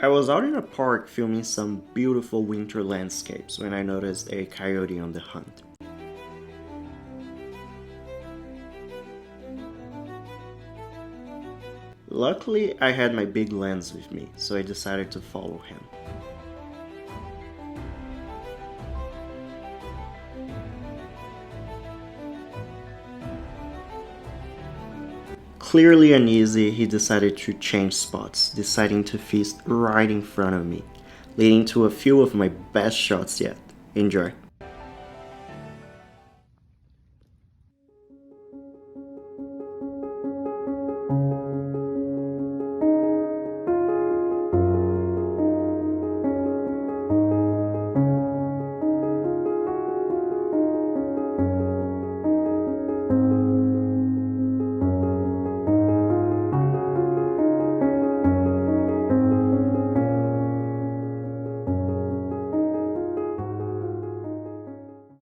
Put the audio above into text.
I was out in a park filming some beautiful winter landscapes when I noticed a coyote on the hunt. Luckily, I had my big lens with me, so I decided to follow him. Clearly uneasy, he decided to change spots, deciding to feast right in front of me, leading to a few of my best shots yet. Enjoy.